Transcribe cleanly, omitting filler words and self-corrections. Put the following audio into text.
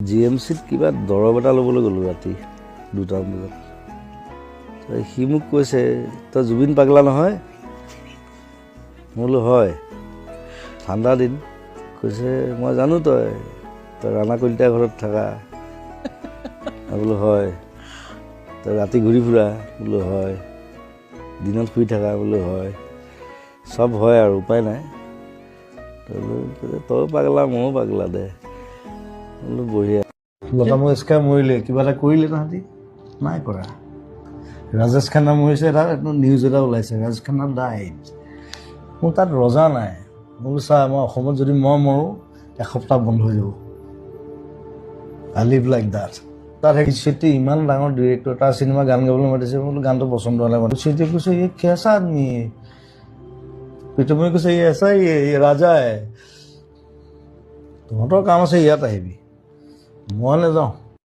GMCত কিবা দৰৱ এটা ল'বলৈ গ'লোঁ ৰাতি 2টামান বজাত। সি মোক কৈছে, তই জুবিন পাগলা নহয়? মই বোলো হয়। ঠাণ্ডা দিন। কৈছে, মই জানো তই ৰাণা কলিতাৰ ঘৰত থাকা। মই বোলো হয়। তই ৰাতি ঘূৰি ফুৰা? বোলো হয়। দিনত শুই থাকা? বোলো হয়। চব হয় আৰু উপায় নাই। তই পাগলা ময়ো পাগলা দে। বোলো বঢ়িয়া। লতা মংগেশকাৰ মৰিলে, কিবা এটা কৰিলে তাহাঁতি? নাই কৰা। ৰাজেশ খান্না মৰিছে, এটা নিউজ এটা ওলাইছে, ৰাজেশ খান্না ডাইড। মোৰ তাত ৰজা নাই। মই বোলো চা, মই অসমত যদি মই মৰোঁ, এসপ্তাহ বন্ধ হৈ যাব। I live like that. তাৰ চেট্টি ইমান ডাঙৰ ডিৰেক্টৰ, তাৰ চিনেমা গান গাবলৈ মাতিছে, মই বোলো গানটো পচন্দ হ'লে মাতিছে। চেট্টিয়ে কৈছে, এই কেঁচা আদমি। প্ৰীতমে কৈছে, এই এছা এই ৰাজা তহঁতৰ কাম আছে, ইয়াত আহিবি, মই নাযাওঁ।